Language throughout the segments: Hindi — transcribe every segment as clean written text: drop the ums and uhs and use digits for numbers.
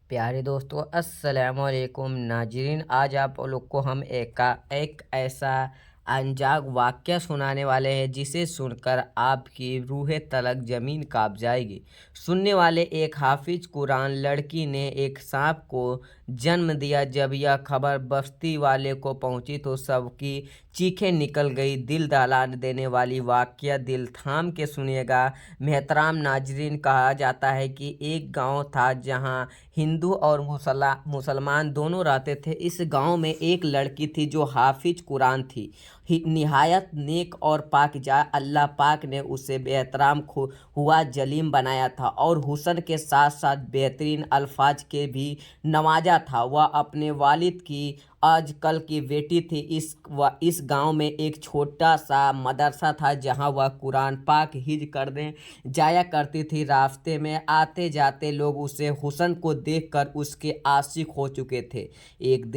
प्यारे दोस्तों, अस्सलाम वालेकुम नाजरीन। आज आप लोग को हम एक ऐसा अनजाग वाक़या सुनाने वाले हैं जिसे सुनकर आपकी रूह तलक ज़मीन काँप जाएगी। सुनने वाले एक हाफिज कुरान लड़की ने एक सांप को जन्म दिया। जब यह खबर बस्ती वाले को पहुंची तो सबकी चीखें निकल गई। दिल दहला देने वाली वाक़या, दिल थाम के सुनिएगा। मेहतराम नाजरीन, कहा जाता है कि एक गांव था जहां हिंदू और मुसलमान दोनों रहते थे। इस गांव में एक लड़की थी जो हाफिज कुरान थी, निहायत नेक और पाकिज़ा। अल्लाह पाक ने उसे बेहतराम हुआ जलीम बनाया था और हुस्न के साथ साथ बेहतरीन अल्फाज के भी नवाजा था। वह अपने वालिद की आजकल की बेटी थी। इस गांव में एक छोटा सा मदरसा था जहां वह कुरान पाक हिज करने जाया करती थी। रास्ते में आते जाते लोग उसे हुस्न को देखकर उसके आशिक हो चुके थे। एक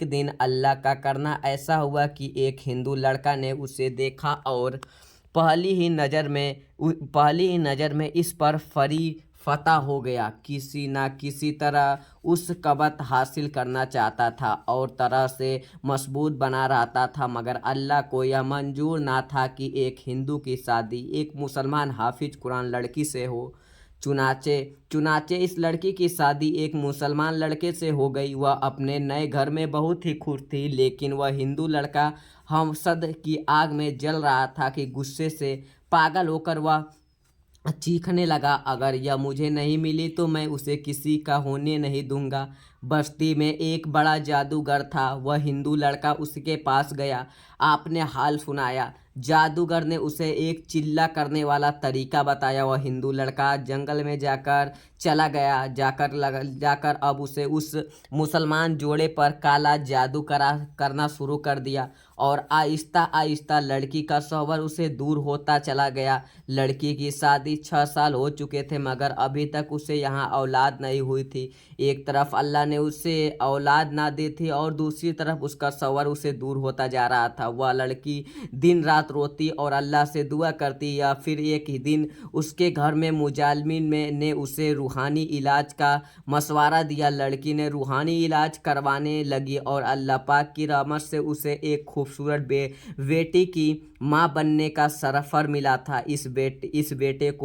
दिन अल्लाह का करना ऐसा हुआ कि एक हिंदू लड़का ने उसे देखा और पहली ही नज़र में इस पर फता हो गया। किसी ना किसी तरह उस कबत हासिल करना चाहता था और तरह से मजबूत बना रहता था, मगर अल्लाह को यह मंजूर ना था कि एक हिंदू की शादी एक मुसलमान हाफिज कुरान लड़की से हो। चुनाचे इस लड़की की शादी एक मुसलमान लड़के से हो गई। वह अपने नए घर में बहुत ही खुश थी, लेकिन वह हिंदू लड़का हमसद की आग में जल रहा था कि गुस्से से पागल होकर वह चीखने लगा, अगर यह मुझे नहीं मिली तो मैं उसे किसी का होने नहीं दूंगा। बस्ती में एक बड़ा जादूगर था। वह हिंदू लड़का उसके पास गया, आपने हाल सुनाया। जादूगर ने उसे एक चिल्ला करने वाला तरीका बताया। वह हिंदू लड़का जंगल में जाकर चला गया। जाकर अब उसे उस मुसलमान जोड़े पर काला जादू करना शुरू कर दिया और आहिस्ता आहिस्ता लड़की का शौहर उसे दूर होता चला गया। लड़की की शादी 6 साल हो चुके थे, मगर अभी तक उसे यहाँ औलाद नहीं हुई थी। एक तरफ अल्लाह ने उसे औलाद ना दी थी और दूसरी तरफ उसका शौहर उसे दूर होता जा रहा था। वह लड़की दिन रात रोती और अल्लाह से दुआ करती। या फिर एक ही दिन उसके घर में मुजालिमीन ने उसे रूहानी इलाज का मशवरा दिया। लड़की ने रूहानी इलाज करवाने लगी और अल्लाह पाक की रहमत से उसे एक खूबसूरत बेटी की माँ बनने का सरफर मिला था। इस बेटी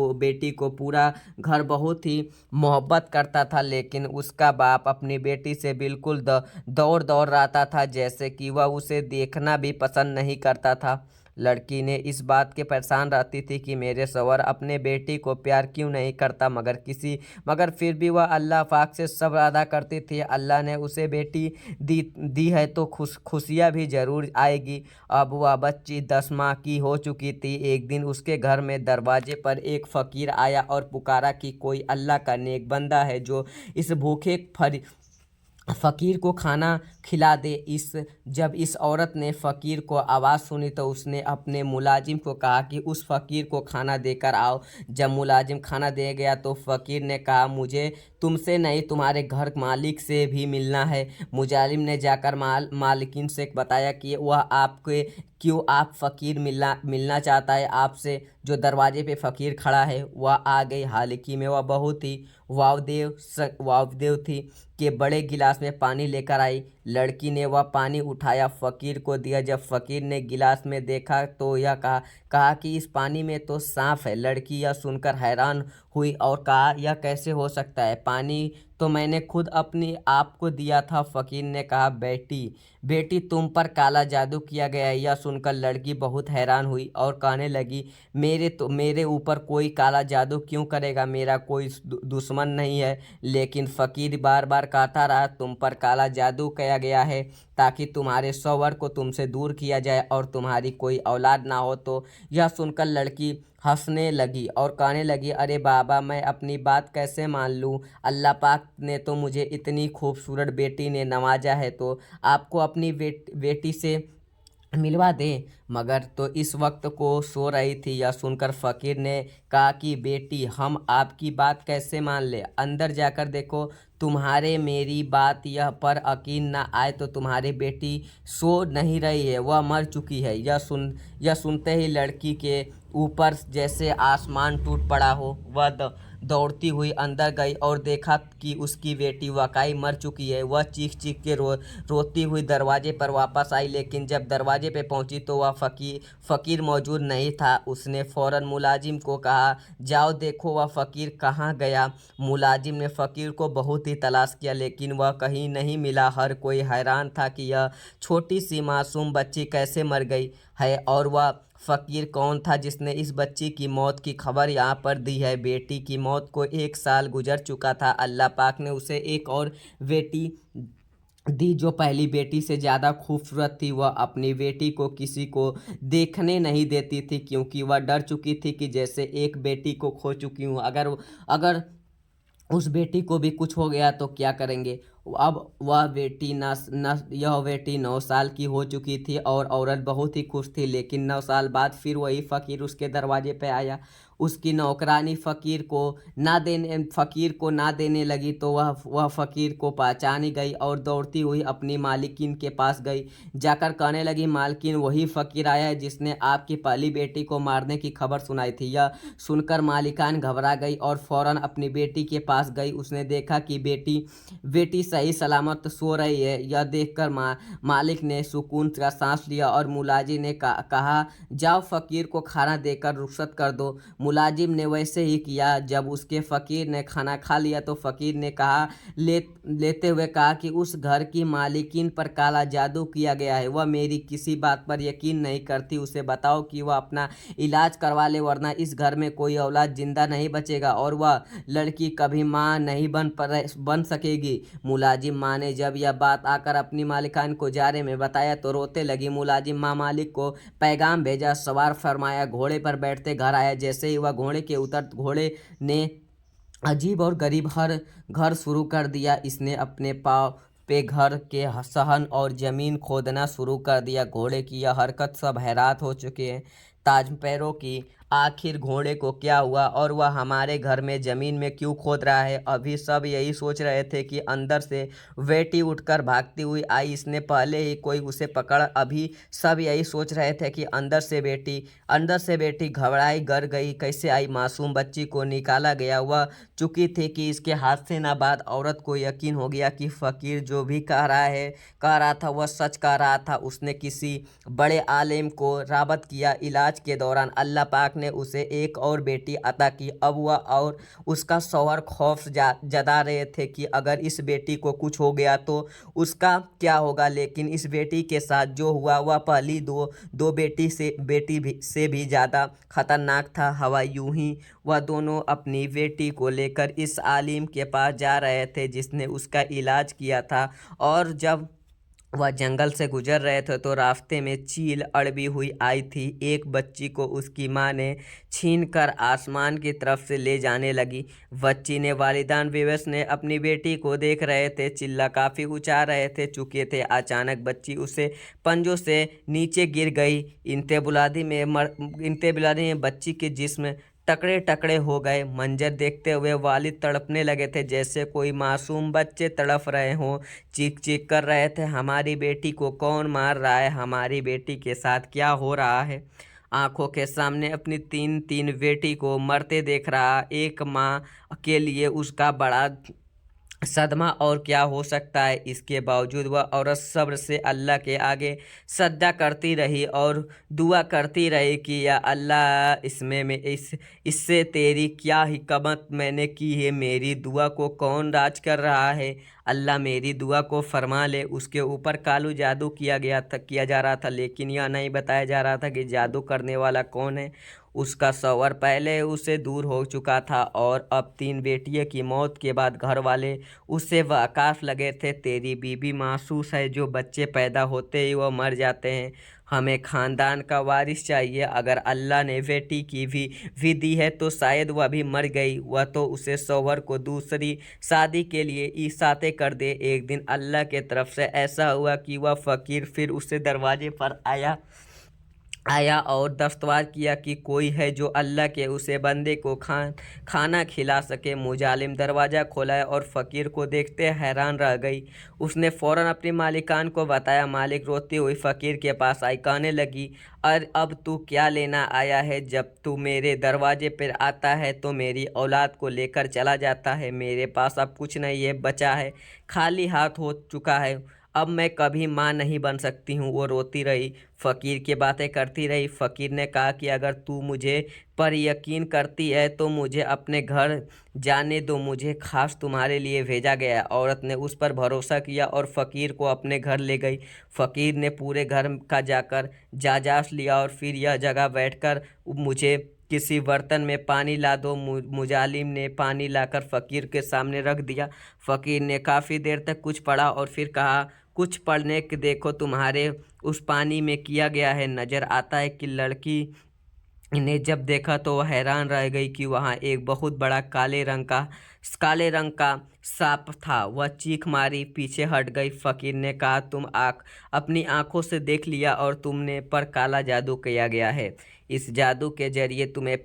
को पूरा घर बहुत ही मोहब्बत करता था, लेकिन उसका बाप अपनी बेटी से बिल्कुल दौड़ दौड़ रहता था, जैसे कि वह उसे देखना भी पसंद नहीं करता था। लड़की ने इस बात के परेशान रहती थी कि मेरे शौहर अपने बेटी को प्यार क्यों नहीं करता, मगर फिर भी वह अल्लाह पाक से सब्र अदा करती थी। अल्लाह ने उसे बेटी दी है तो खुशियाँ भी ज़रूर आएगी। अब वह बच्ची 10 माह की हो चुकी थी। एक दिन उसके घर में दरवाजे पर एक फ़कीर आया और पुकारा कि कोई अल्लाह का नेक बंदा है जो इस भूखे फ़कीर को खाना खिला दे। जब इस औरत ने फ़कीर को आवाज़ सुनी तो उसने अपने मुलाजिम को कहा कि उस फ़कीर को खाना देकर आओ। जब मुलाजिम खाना दे गया तो फ़कीर ने कहा, मुझे तुमसे नहीं तुम्हारे घर मालिक से भी मिलना है। मुजालिम ने जाकर मालिकिन से बताया कि वह आप फ़कीर मिलना चाहता है आपसे। जो दरवाजे पे फ़कीर खड़ा है वह आ गई। हालांकि में वह बहुत ही वावदेव थी कि बड़े गिलास में पानी लेकर आई। लड़की ने वह पानी उठाया, फ़कीर को दिया। जब फ़कीर ने गिलास में देखा तो यह कहा कि इस पानी में तो सांप है। लड़की यह सुनकर हैरान हुई और कहा, यह कैसे हो सकता है? पानी तो मैंने खुद अपने आप को दिया था। फ़कीर ने कहा, बेटी तुम पर काला जादू किया गया है। यह सुनकर लड़की बहुत हैरान हुई और कहने लगी, मेरे ऊपर कोई काला जादू क्यों करेगा? मेरा कोई दुश्मन नहीं है। लेकिन फ़कीर बार बार कहता रहा, तुम पर काला जादू किया गया है ताकि तुम्हारे शौहर को तुमसे दूर किया जाए और तुम्हारी कोई औलाद ना हो। तो यह सुनकर लड़की हंसने लगी और कहने लगी, अरे बाबा, मैं अपनी बात कैसे मान लूँ? अल्लाह पाक ने तो मुझे इतनी खूबसूरत बेटी ने नवाजा है, तो आपको अपनी बेटी से मिलवा दें। मगर तो इस वक्त को सो रही थी। यह सुनकर फ़कीर ने कहा कि बेटी, हम आपकी बात कैसे मान ले? अंदर जाकर देखो। तुम्हारे मेरी बात यह पर यकीन ना आए तो तुम्हारी बेटी सो नहीं रही है, वह मर चुकी है। यह सुनते ही लड़की के ऊपर जैसे आसमान टूट पड़ा हो। वह दौड़ती हुई अंदर गई और देखा कि उसकी बेटी वाकई मर चुकी है। वह चीख चीख के रोती हुई दरवाजे पर वापस आई, लेकिन जब दरवाजे पे पहुंची तो वह फ़कीर मौजूद नहीं था। उसने फ़ौरन मुलाजिम को कहा, जाओ देखो वह फ़कीर कहाँ गया। मुलाजिम ने फ़कीर को बहुत ही तलाश किया, लेकिन वह कहीं नहीं मिला। हर कोई हैरान था कि यह छोटी सी मासूम बच्ची कैसे मर गई है, और वह फ़कीर कौन था जिसने इस बच्ची की मौत की खबर यहाँ पर दी है। बेटी की मौत को 1 साल गुजर चुका था। अल्लाह पाक ने उसे एक और बेटी दी जो पहली बेटी से ज़्यादा खूबसूरत थी। वह अपनी बेटी को किसी को देखने नहीं देती थी, क्योंकि वह डर चुकी थी कि जैसे एक बेटी को खो चुकी हूँ, अगर अगर उस बेटी को भी कुछ हो गया तो क्या करेंगे। अब वह बेटी न न यह बेटी 9 साल की हो चुकी थी और औरत बहुत ही खुश थी। लेकिन 9 साल बाद फिर वही फ़कीर उसके दरवाजे पे आया। उसकी नौकरानी फ़कीर को ना देने लगी, तो वह फ़कीर को पहचानी गई और दौड़ती हुई अपनी मालिकिन के पास गई। जाकर कहने लगी, मालकिन, वही फ़कीर आया है जिसने आपकी पहली बेटी को मारने की खबर सुनाई थी। यह सुनकर मालिकान घबरा गई और फ़ौरन अपनी बेटी के पास गई। उसने देखा कि बेटी सही सलामत सो रही है। यह देखकर मालिक ने सुकून का सांस लिया और मुलाजिम ने कहा, जाओ फ़कीर को खाना देकर रुखसत कर दो। मुलाजिम ने वैसे ही किया। जब उसके फ़कीर ने खाना खा लिया तो फ़कीर ने लेते हुए कहा कि उस घर की मालिकिन पर काला जादू किया गया है। वह मेरी किसी बात पर यकीन नहीं करती। उसे बताओ कि वह अपना इलाज करवा ले, वरना इस घर में कोई औलाद जिंदा नहीं बचेगा और वह लड़की कभी माँ नहीं बन सकेगी। मुलाजिम माँ ने जब यह बात आकर अपनी मालिकान को जारे में बताया तो रोते लगी। मुलाजिम माँ मालिक को पैगाम भेजा, सवार फरमाया, घोड़े पर बैठते घर आया। जैसे ही वह घोड़े के उतर, घोड़े ने अजीब और गरीब हर घर शुरू कर दिया। इसने अपने पाँव पे घर के सहन और ज़मीन खोदना शुरू कर दिया। घोड़े की यह हरकत सब हैरान हो चुके हैं। ताज पैरों की आखिर घोड़े को क्या हुआ और वह हमारे घर में ज़मीन में क्यों खोद रहा है। अभी सब यही सोच रहे थे कि अंदर से बेटी उठकर भागती हुई आई। इसने पहले ही कोई उसे पकड़। अभी सब यही सोच रहे थे कि अंदर से बेटी घबराई गर गई कैसे आई। मासूम बच्ची को निकाला गया। वह चुकी थी कि इसके हादसे ना बाद औरत को यकीन हो गया कि फ़कीर जो भी कह रहा था वह सच कह रहा था। उसने किसी बड़े आलिम को राबत किया। इलाज के दौरान अल्लाह पाक ने उसे एक और बेटी अता की। अब वह और उसका शौहर खौफ जता रहे थे कि अगर इस बेटी को कुछ हो गया तो उसका क्या होगा। लेकिन इस बेटी के साथ जो हुआ वह पहली दो बेटी से भी ज़्यादा खतरनाक था। हवा यूं ही वह दोनों अपनी बेटी को लेकर इस आलिम के पास जा रहे थे जिसने उसका इलाज किया था। और जब वह जंगल से गुजर रहे थे तो रास्ते में चील अड़बी हुई आई थी। एक बच्ची को उसकी माँ ने छीनकर आसमान की तरफ से ले जाने लगी। बच्ची ने वालिदान बेबस ने अपनी बेटी को देख रहे थे, चिल्ला काफ़ी ऊंचा रहे थे चुके थे। अचानक बच्ची उसे पंजों से नीचे गिर गई। इंते बिलादी में बच्ची के जिस्म टकड़े टकड़े हो गए। मंजर देखते हुए वालिद तड़पने लगे थे जैसे कोई मासूम बच्चे तड़प रहे हों। चीख चीख कर रहे थे, हमारी बेटी को कौन मार रहा है, हमारी बेटी के साथ क्या हो रहा है। आंखों के सामने अपनी तीन तीन बेटी को मरते देख रहा एक माँ के लिए उसका बड़ा सदमा और क्या हो सकता है। इसके बावजूद वह औरत सब्र से अल्लाह के आगे सजदा करती रही और दुआ करती रही कि या अल्लाह इससे तेरी क्या हिकमत मैंने की है, मेरी दुआ को कौन राज कर रहा है। अल्लाह मेरी दुआ को फरमा ले। उसके ऊपर कालू जादू किया जा रहा था, लेकिन यह नहीं बताया जा रहा था कि जादू करने वाला कौन है। उसका शौहर पहले उसे दूर हो चुका था और अब 3 बेटियों की मौत के बाद घर वाले उससे वाकाफ लगे थे। तेरी बीबी मासूस है, जो बच्चे पैदा होते ही वह मर जाते हैं। हमें ख़ानदान का वारिस चाहिए। अगर अल्लाह ने बेटी की भी दी है तो शायद वह भी मर गई। वह तो उसे शौहर को दूसरी शादी के लिए इशाते कर दे। एक दिन अल्लाह के तरफ से ऐसा हुआ कि वह फ़कीर फिर उससे दरवाजे पर आया आया और दस्तवार किया कि कोई है जो अल्लाह के उसे बंदे को खाना खिला सके। मुजालिम दरवाज़ा खोला और फ़कीर को देखते हैरान रह गई। उसने फ़ौरन अपनी मालिकान को बताया। मालिक रोती हुई फ़कीर के पास आई, कहने लगी, अरे अब तू क्या लेना आया है? जब तू मेरे दरवाजे पर आता है तो मेरी औलाद को लेकर चला जाता है। मेरे पास अब कुछ नहीं है बचा है, खाली हाथ हो चुका है। अब मैं कभी माँ नहीं बन सकती हूँ। वो रोती रही, फ़कीर की बातें करती रही। फ़कीर ने कहा कि अगर तू मुझे पर यकीन करती है तो मुझे अपने घर जाने दो, मुझे खास तुम्हारे लिए भेजा गया है। औरत ने उस पर भरोसा किया और फ़कीर को अपने घर ले गई। फ़कीर ने पूरे घर का जाकर जायज़ा लिया और फिर यह जगह बैठकर मुझे किसी बर्तन में पानी ला दो। मुजालिम ने पानी लाकर फ़कीर के सामने रख दिया। फ़कीर ने काफ़ी देर तक कुछ पढ़ा और फिर कहा, कुछ पढ़ने के देखो, तुम्हारे उस पानी में किया गया है। नज़र आता है कि लड़की ने जब देखा तो वह हैरान रह गई कि वहाँ एक बहुत बड़ा काले रंग का सांप था। वह चीख मारी, पीछे हट गई। फ़कीर ने कहा, तुम अपनी आंखों से देख लिया और तुमने पर काला जादू किया गया है। इस जादू के जरिए तुम्हें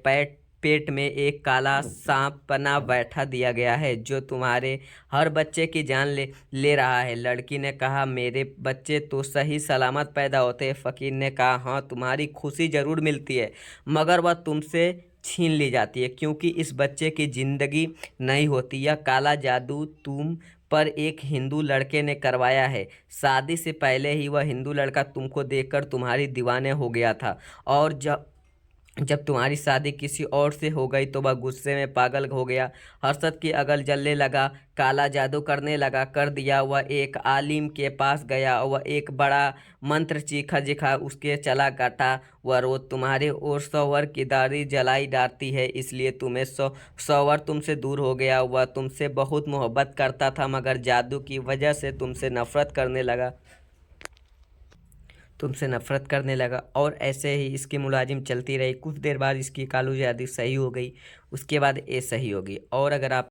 पेट में एक काला सांप बना बैठा दिया गया है जो तुम्हारे हर बच्चे की जान ले रहा है। लड़की ने कहा, मेरे बच्चे तो सही सलामत पैदा होते हैं। फ़कीर ने कहा, हाँ, तुम्हारी खुशी ज़रूर मिलती है, मगर वह तुमसे छीन ली जाती है क्योंकि इस बच्चे की ज़िंदगी नहीं होती। यह काला जादू तुम पर एक हिंदू लड़के ने करवाया है। शादी से पहले ही वह हिंदू लड़का तुमको देखकर तुम्हारी दीवाने हो गया था, और जब जब तुम्हारी शादी किसी और से हो गई तो वह गुस्से में पागल हो गया, हसद की अगल जलने लगा, काला जादू करने लगा। कर दिया। वह एक आलिम के पास गया, वह एक बड़ा मंत्र चीखा जिखा उसके चला काटा। वह रोज़ तुम्हारे और सौवर की दाढ़ी जलाई डालती है, इसलिए तुम्हें सौवर तुमसे दूर हो गया। वह तुमसे बहुत मोहब्बत करता था मगर जादू की वजह से तुमसे नफरत करने लगा। और ऐसे ही इसकी मुलाजिम चलती रही। कुछ देर बाद इसकी कालू जादू सही हो गई, उसके बाद ये सही हो गई। और अगर आप